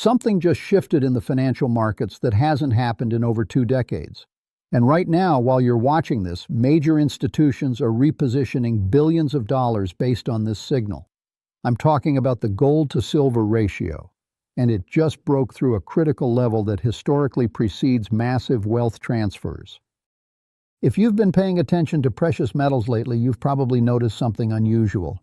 Something just shifted in the financial markets that hasn't happened in over 2 decades. And right now, while you're watching this, major institutions are repositioning billions of dollars based on this signal. I'm talking about the gold to silver ratio, and it just broke through a critical level that historically precedes massive wealth transfers. If you've been paying attention to precious metals lately, you've probably noticed something unusual.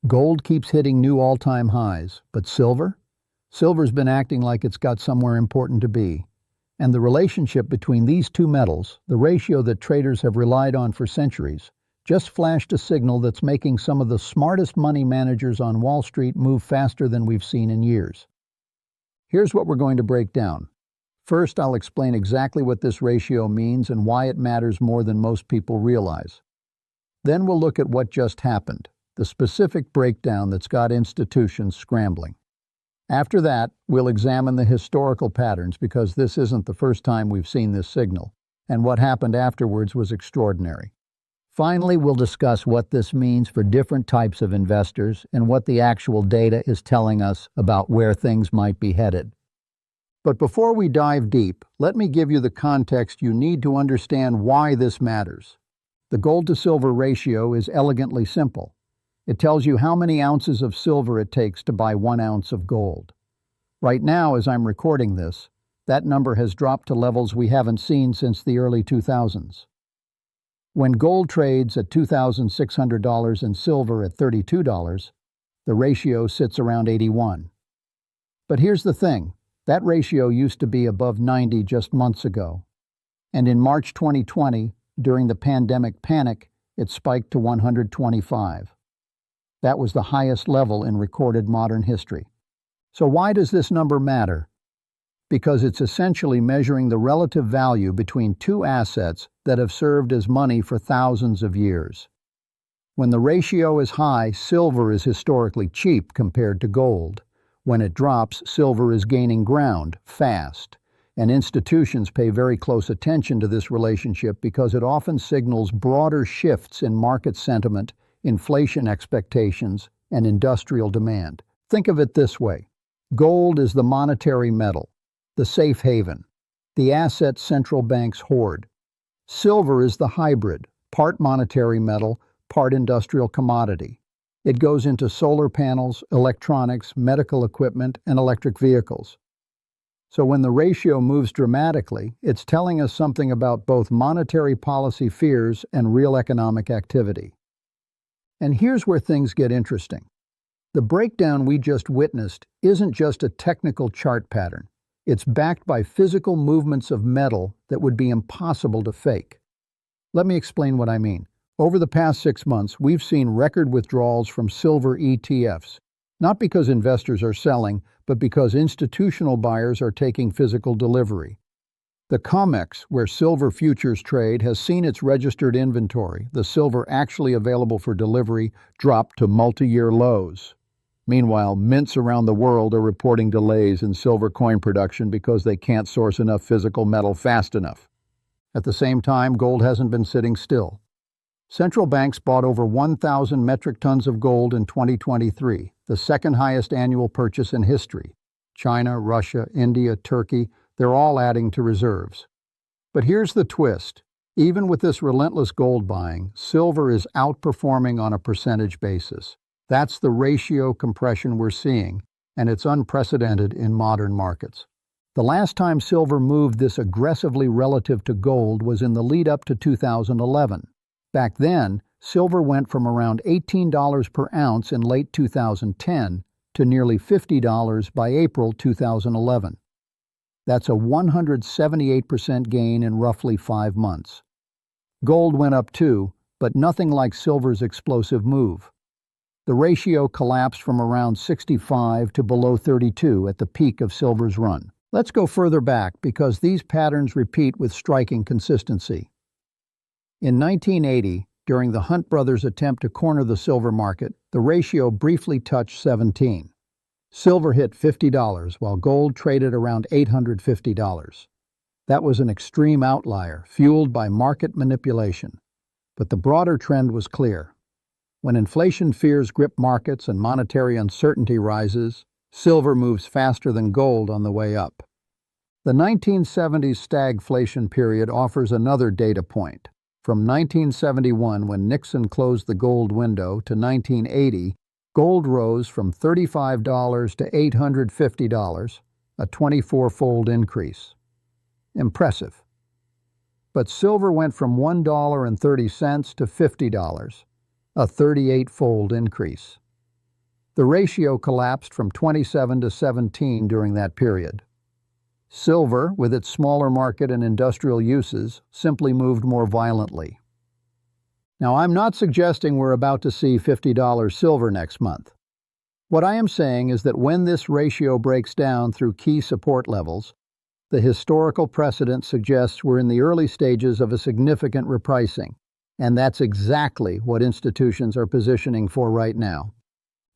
Gold keeps hitting new all-time highs, but silver? Silver's been acting like it's got somewhere important to be. And the relationship between these two metals, the ratio that traders have relied on for centuries, just flashed a signal that's making some of the smartest money managers on Wall Street move faster than we've seen in years. Here's what we're going to break down. First, I'll explain exactly what this ratio means and why it matters more than most people realize. Then we'll look at what just happened, the specific breakdown that's got institutions scrambling. After that, we'll examine the historical patterns because this isn't the first time we've seen this signal, and what happened afterwards was extraordinary. Finally, we'll discuss what this means for different types of investors and what the actual data is telling us about where things might be headed. But before we dive deep, let me give you the context you need to understand why this matters. The gold-to-silver ratio is elegantly simple. It tells you how many ounces of silver it takes to buy 1 ounce of gold. Right now, as I'm recording this, that number has dropped to levels we haven't seen since the early 2000s. When gold trades at $2,600 and silver at $32, the ratio sits around 81. But here's the thing, that ratio used to be above 90 just months ago. And in March 2020, during the pandemic panic, it spiked to 125. That was the highest level in recorded modern history. So why does this number matter? Because it's essentially measuring the relative value between two assets that have served as money for thousands of years. When the ratio is high, silver is historically cheap compared to gold. When it drops, silver is gaining ground fast. And institutions pay very close attention to this relationship because it often signals broader shifts in market sentiment, inflation expectations, and industrial demand. Think of it this way. Gold is the monetary metal, the safe haven, the asset central banks hoard. Silver is the hybrid, part monetary metal, part industrial commodity. It goes into solar panels, electronics, medical equipment, and electric vehicles. So when the ratio moves dramatically, it's telling us something about both monetary policy fears and real economic activity. And here's where things get interesting. The breakdown we just witnessed isn't just a technical chart pattern. It's backed by physical movements of metal that would be impossible to fake. Let me explain what I mean. Over the past 6 months, we've seen record withdrawals from silver ETFs, not because investors are selling, but because institutional buyers are taking physical delivery. The COMEX, where silver futures trade, has seen its registered inventory, the silver actually available for delivery, drop to multi-year lows. Meanwhile, mints around the world are reporting delays in silver coin production because they can't source enough physical metal fast enough. At the same time, gold hasn't been sitting still. Central banks bought over 1,000 metric tons of gold in 2023, the second highest annual purchase in history. China, Russia, India, Turkey, they're all adding to reserves. But here's the twist. Even with this relentless gold buying, silver is outperforming on a percentage basis. That's the ratio compression we're seeing, and it's unprecedented in modern markets. The last time silver moved this aggressively relative to gold was in the lead-up to 2011. Back then, silver went from around $18 per ounce in late 2010 to nearly $50 by April 2011. That's a 178% gain in roughly 5 months. Gold went up too, but nothing like silver's explosive move. The ratio collapsed from around 65 to below 32 at the peak of silver's run. Let's go further back because these patterns repeat with striking consistency. In 1980, during the Hunt brothers' attempt to corner the silver market, the ratio briefly touched 17. Silver hit $50 while gold traded around $850. That was an extreme outlier, fueled by market manipulation. But the broader trend was clear. When inflation fears grip markets and monetary uncertainty rises, Silver moves faster than gold on the way up. The 1970s stagflation period offers another data point. From 1971, when Nixon closed the gold window, to 1980, gold rose from $35 to $850, a 24-fold increase. Impressive. But silver went from $1.30 to $50, a 38-fold increase. The ratio collapsed from 27 to 17 during that period. Silver, with its smaller market and industrial uses, simply moved more violently. Now, I'm not suggesting we're about to see $50 silver next month. What I am saying is that when this ratio breaks down through key support levels, the historical precedent suggests we're in the early stages of a significant repricing, and that's exactly what institutions are positioning for right now.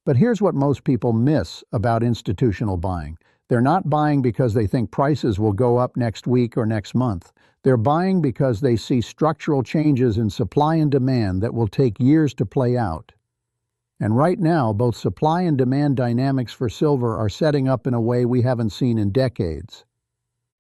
But here's what most people miss about institutional buying. They're not buying because they think prices will go up next week or next month. They're buying because they see structural changes in supply and demand that will take years to play out. And right now, both supply and demand dynamics for silver are setting up in a way we haven't seen in decades.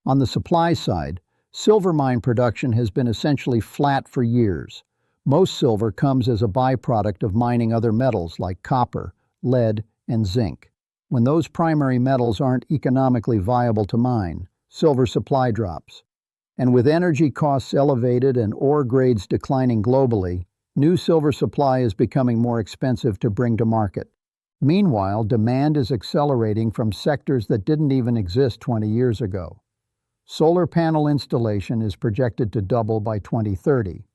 On the supply side, silver mine production has been essentially flat for years. Most silver comes as a byproduct of mining other metals like copper, lead, and zinc. When those primary metals aren't economically viable to mine, silver supply drops. And with energy costs elevated and ore grades declining globally, new silver supply is becoming more expensive to bring to market. Meanwhile, demand is accelerating from sectors that didn't even exist 20 years ago. Solar panel installation is projected to double by 2030.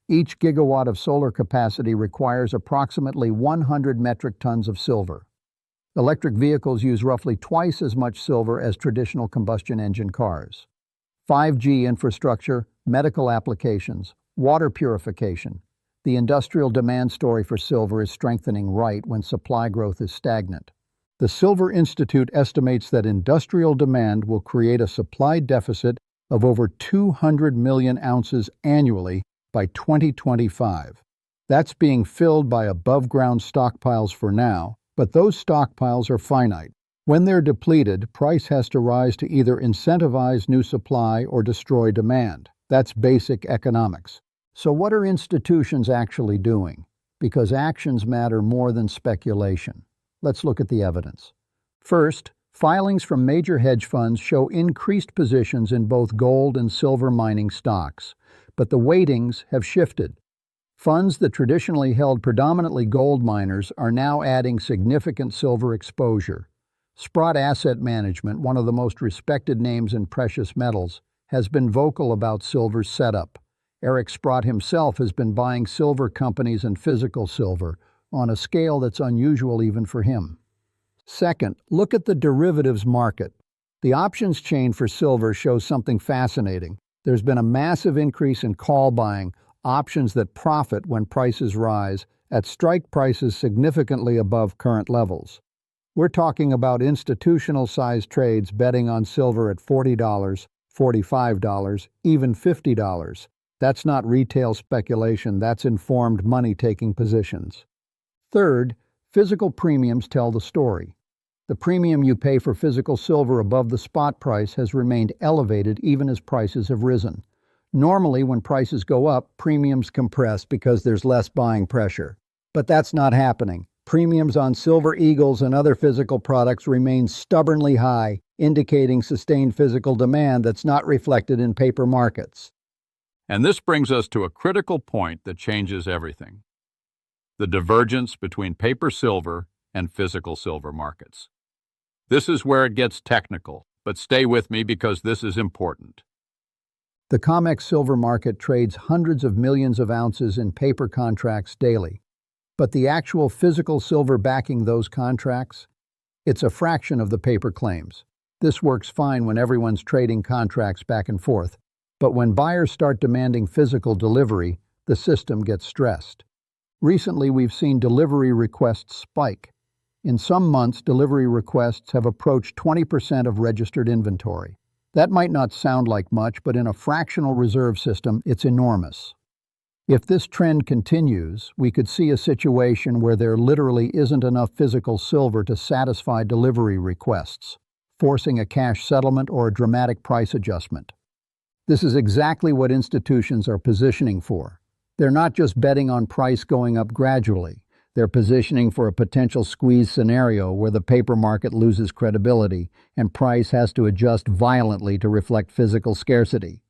Each gigawatt of solar capacity requires approximately 100 metric tons of silver. Electric vehicles use roughly twice as much silver as traditional combustion engine cars. 5G infrastructure, medical applications, water purification. The industrial demand story for silver is strengthening right when supply growth is stagnant. The Silver Institute estimates that industrial demand will create a supply deficit of over 200 million ounces annually by 2025. That's being filled by above-ground stockpiles for now, but those stockpiles are finite. When they're depleted, price has to rise to either incentivize new supply or destroy demand. That's basic economics. So what are institutions actually doing? Because actions matter more than speculation. Let's look at the evidence. First, filings from major hedge funds show increased positions in both gold and silver mining stocks, but the weightings have shifted. Funds that traditionally held predominantly gold miners are now adding significant silver exposure. Sprott Asset Management, one of the most respected names in precious metals, has been vocal about silver's setup. Eric Sprott himself has been buying silver companies and physical silver on a scale that's unusual even for him. Second, look at the derivatives market. The options chain for silver shows something fascinating. There's been a massive increase in call buying, options that profit when prices rise, at strike prices significantly above current levels. We're talking about institutional-sized trades betting on silver at $40, $45, even $50. That's not retail speculation, that's informed money-taking positions. Third, physical premiums tell the story. The premium you pay for physical silver above the spot price has remained elevated even as prices have risen. Normally, when prices go up, premiums compress because there's less buying pressure. But that's not happening. Premiums on silver eagles and other physical products remain stubbornly high, indicating sustained physical demand that's not reflected in paper markets. And this brings us to a critical point that changes everything: the divergence between paper silver and physical silver markets. This is where it gets technical, but stay with me because this is important. The COMEX silver market trades hundreds of millions of ounces in paper contracts daily. But the actual physical silver backing those contracts? It's a fraction of the paper claims. This works fine when everyone's trading contracts back and forth. But when buyers start demanding physical delivery, the system gets stressed. Recently, we've seen delivery requests spike. In some months, delivery requests have approached 20% of registered inventory. That might not sound like much, but in a fractional reserve system, it's enormous. If this trend continues, we could see a situation where there literally isn't enough physical silver to satisfy delivery requests, forcing a cash settlement or a dramatic price adjustment. This is exactly what institutions are positioning for. They're not just betting on price going up gradually. They're positioning for a potential squeeze scenario where the paper market loses credibility and price has to adjust violently to reflect physical scarcity.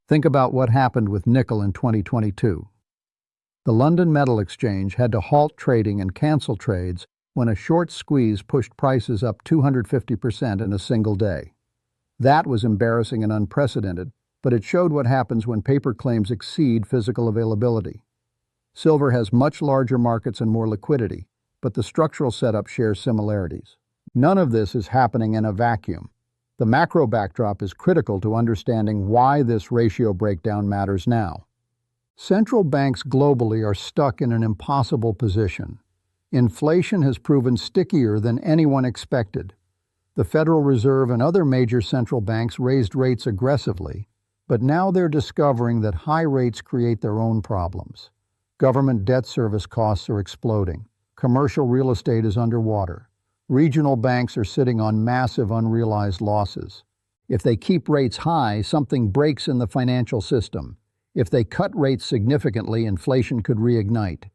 Think about what happened with nickel in 2022. The London Metal Exchange had to halt trading and cancel trades when a short squeeze pushed prices up 250% in a single day. That was embarrassing and unprecedented, but it showed what happens when paper claims exceed physical availability. Silver has much larger markets and more liquidity, but the structural setup shares similarities. None of this is happening in a vacuum. The macro backdrop is critical to understanding why this ratio breakdown matters now. Central banks globally are stuck in an impossible position. Inflation has proven stickier than anyone expected. The Federal Reserve and other major central banks raised rates aggressively, but now they're discovering that high rates create their own problems. Government debt service costs are exploding. Commercial real estate is underwater. Regional banks are sitting on massive unrealized losses. If they keep rates high, something breaks in the financial system. If they cut rates significantly, inflation could reignite.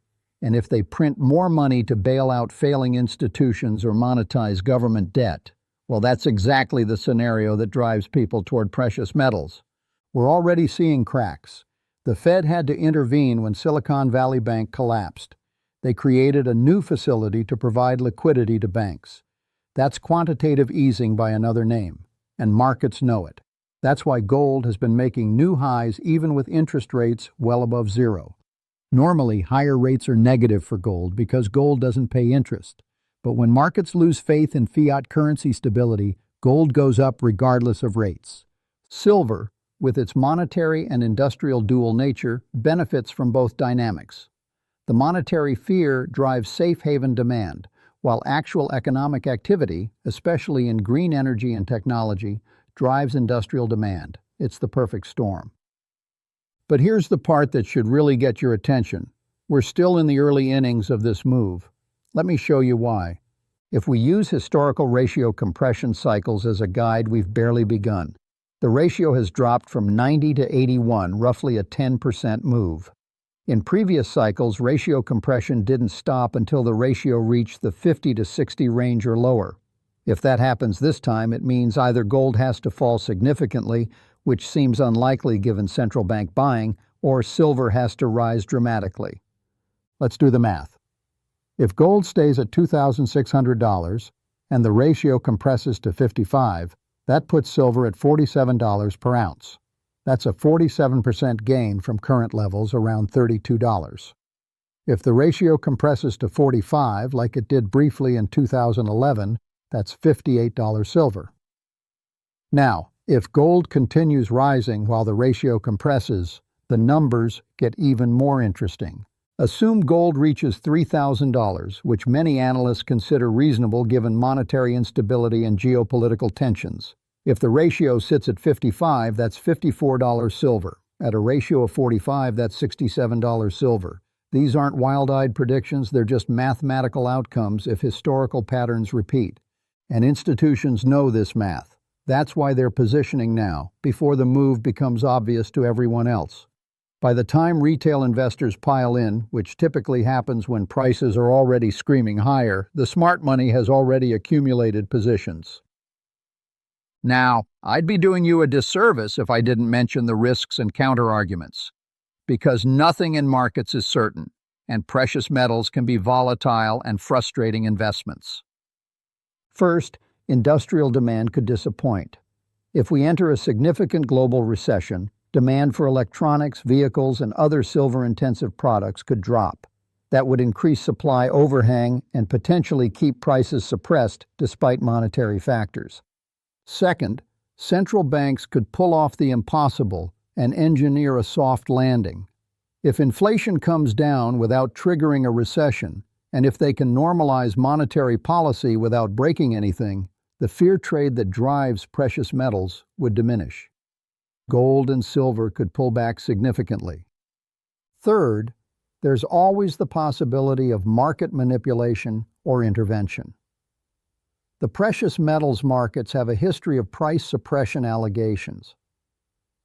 And if they print more money to bail out failing institutions or monetize government debt, well, that's exactly the scenario that drives people toward precious metals. We're already seeing cracks. The Fed had to intervene when Silicon Valley Bank collapsed. They created a new facility to provide liquidity to banks. That's quantitative easing by another name, and markets know it. That's why gold has been making new highs even with interest rates well above zero. Normally, higher rates are negative for gold because gold doesn't pay interest. But when markets lose faith in fiat currency stability, gold goes up regardless of rates. Silver, with its monetary and industrial dual nature, benefits from both dynamics. The monetary fear drives safe haven demand, while actual economic activity, especially in green energy and technology, drives industrial demand. It's the perfect storm. But here's the part that should really get your attention. We're still in the early innings of this move. Let me show you why. If we use historical ratio compression cycles as a guide, we've barely begun. The ratio has dropped from 90 to 81, roughly a 10% move. In previous cycles, ratio compression didn't stop until the ratio reached the 50 to 60 range or lower. If that happens this time, it means either gold has to fall significantly, which seems unlikely given central bank buying, or silver has to rise dramatically. Let's do the math. If gold stays at $2,600 and the ratio compresses to 55, that puts silver at $47 per ounce. That's a 47% gain from current levels around $32. If the ratio compresses to 45, like it did briefly in 2011, that's $58 silver. Now, if gold continues rising while the ratio compresses, the numbers get even more interesting. Assume gold reaches $3,000, which many analysts consider reasonable given monetary instability and geopolitical tensions. If the ratio sits at 55, that's $54 silver. At a ratio of 45, that's $67 silver. These aren't wild-eyed predictions, they're just mathematical outcomes if historical patterns repeat. And institutions know this math. That's why they're positioning now, before the move becomes obvious to everyone else. By the time retail investors pile in, which typically happens when prices are already screaming higher, the smart money has already accumulated positions. Now, I'd be doing you a disservice if I didn't mention the risks and counterarguments, because nothing in markets is certain, and precious metals can be volatile and frustrating investments. First, industrial demand could disappoint. If we enter a significant global recession, demand for electronics, vehicles, and other silver-intensive products could drop. That would increase supply overhang and potentially keep prices suppressed despite monetary factors. Second, central banks could pull off the impossible and engineer a soft landing. If inflation comes down without triggering a recession, and if they can normalize monetary policy without breaking anything, the fear trade that drives precious metals would diminish. Gold and silver could pull back significantly. Third, there's always the possibility of market manipulation or intervention. The precious metals markets have a history of price suppression allegations.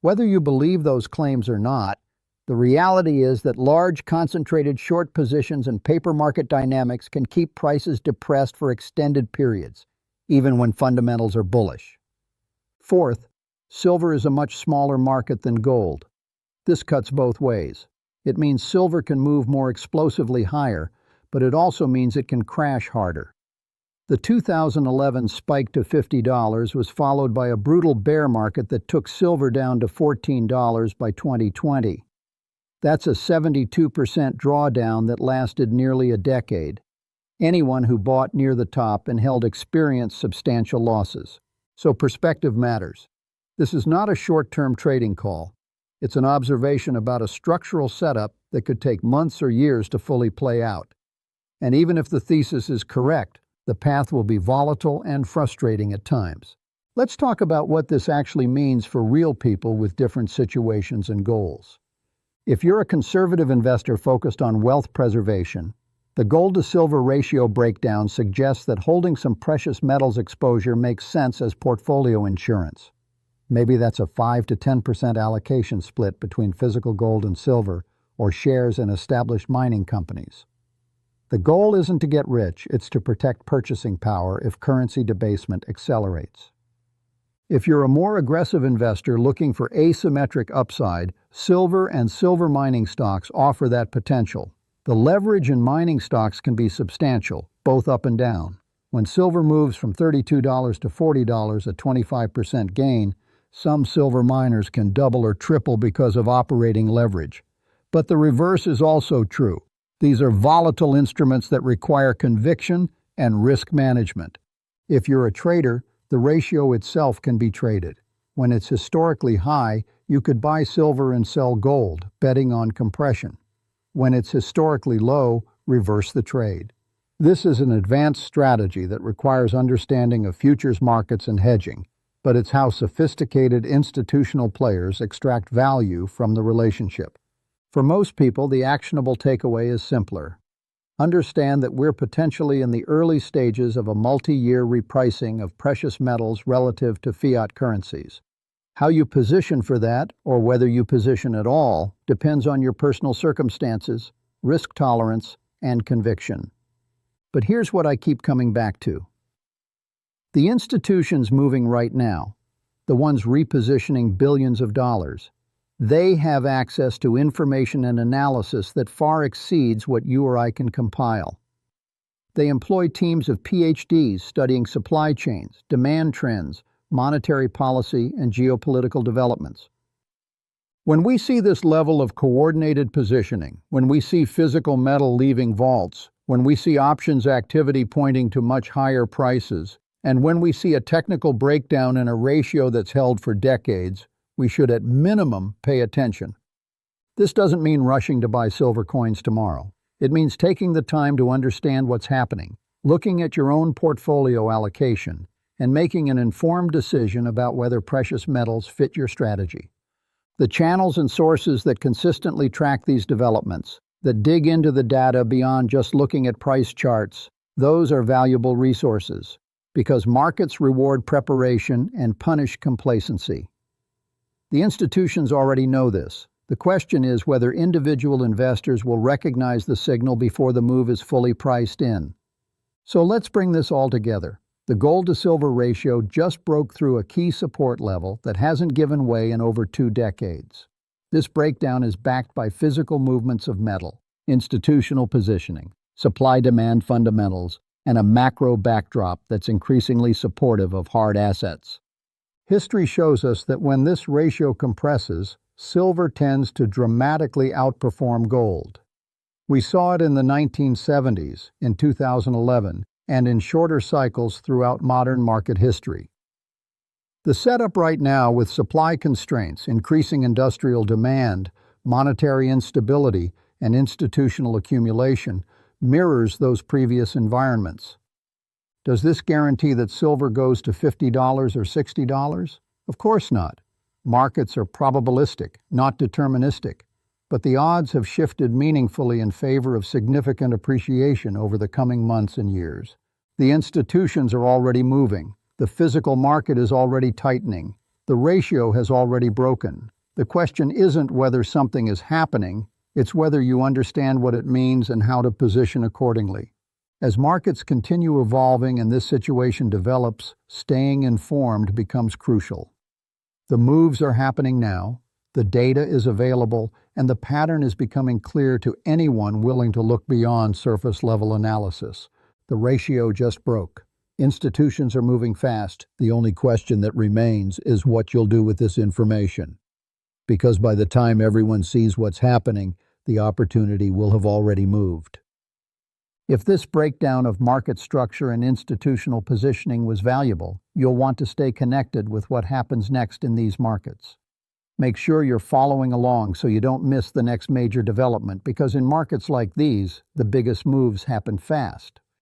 Whether you believe those claims or not, the reality is that large, concentrated short positions and paper market dynamics can keep prices depressed for extended periods, even when fundamentals are bullish. Fourth, silver is a much smaller market than gold. This cuts both ways. It means silver can move more explosively higher, but it also means it can crash harder. The 2011 spike to $50 was followed by a brutal bear market that took silver down to $14 by 2020. That's a 72% drawdown that lasted nearly a decade. Anyone who bought near the top and held experienced substantial losses. So perspective matters. This is not a short-term trading call. It's an observation about a structural setup that could take months or years to fully play out. And even if the thesis is correct, the path will be volatile and frustrating at times. Let's talk about what this actually means for real people with different situations and goals. If you're a conservative investor focused on wealth preservation, the gold-to-silver ratio breakdown suggests that holding some precious metals exposure makes sense as portfolio insurance. Maybe that's a 5 to 10% allocation split between physical gold and silver or shares in established mining companies. The goal isn't to get rich, it's to protect purchasing power if currency debasement accelerates. If you're a more aggressive investor looking for asymmetric upside, silver and silver mining stocks offer that potential. The leverage in mining stocks can be substantial, both up and down. When silver moves from $32 to $40, a 25% gain, some silver miners can double or triple because of operating leverage. But the reverse is also true. These are volatile instruments that require conviction and risk management. If you're a trader, the ratio itself can be traded. When it's historically high, you could buy silver and sell gold, betting on compression. When it's historically low, reverse the trade. This is an advanced strategy that requires understanding of futures markets and hedging, but it's how sophisticated institutional players extract value from the relationship. For most people, the actionable takeaway is simpler. Understand that we're potentially in the early stages of a multi-year repricing of precious metals relative to fiat currencies. How you position for that, or whether you position at all, depends on your personal circumstances, risk tolerance, and conviction. But here's what I keep coming back to. The institutions moving right now, the ones repositioning billions of dollars, they have access to information and analysis that far exceeds what you or I can compile. They employ teams of PhDs studying supply chains, demand trends, monetary policy, and geopolitical developments. When we see this level of coordinated positioning, when we see physical metal leaving vaults, when we see options activity pointing to much higher prices, and when we see a technical breakdown in a ratio that's held for decades, we should at minimum pay attention. This doesn't mean rushing to buy silver coins tomorrow. It means taking the time to understand what's happening, looking at your own portfolio allocation, and making an informed decision about whether precious metals fit your strategy. The channels and sources that consistently track these developments, that dig into the data beyond just looking at price charts, those are valuable resources, because markets reward preparation and punish complacency. The institutions already know this. The question is whether individual investors will recognize the signal before the move is fully priced in. So let's bring this all together. The gold-to-silver ratio just broke through a key support level that hasn't given way in over 2 decades. This breakdown is backed by physical movements of metal, institutional positioning, supply-demand fundamentals, and a macro backdrop that's increasingly supportive of hard assets. History shows us that when this ratio compresses, silver tends to dramatically outperform gold. We saw it in the 1970s, in 2011, and in shorter cycles throughout modern market history. The setup right now, with supply constraints, increasing industrial demand, monetary instability, and institutional accumulation, mirrors those previous environments. Does this guarantee that silver goes to $50 or $60? Of course not. Markets are probabilistic, not deterministic. but the odds have shifted meaningfully in favor of significant appreciation over the coming months and years. The institutions are already moving. The physical market is already tightening. The ratio has already broken. The question isn't whether something is happening, it's whether you understand what it means and how to position accordingly. As markets continue evolving and this situation develops, staying informed becomes crucial. The moves are happening now, the data is available, and the pattern is becoming clear to anyone willing to look beyond surface-level analysis. The ratio just broke. Institutions are moving fast. The only question that remains is what you'll do with this information. Because by the time everyone sees what's happening, the opportunity will have already moved. If this breakdown of market structure and institutional positioning was valuable, you'll want to stay connected with what happens next in these markets. Make sure you're following along so you don't miss the next major development, because in markets like these, the biggest moves happen fast.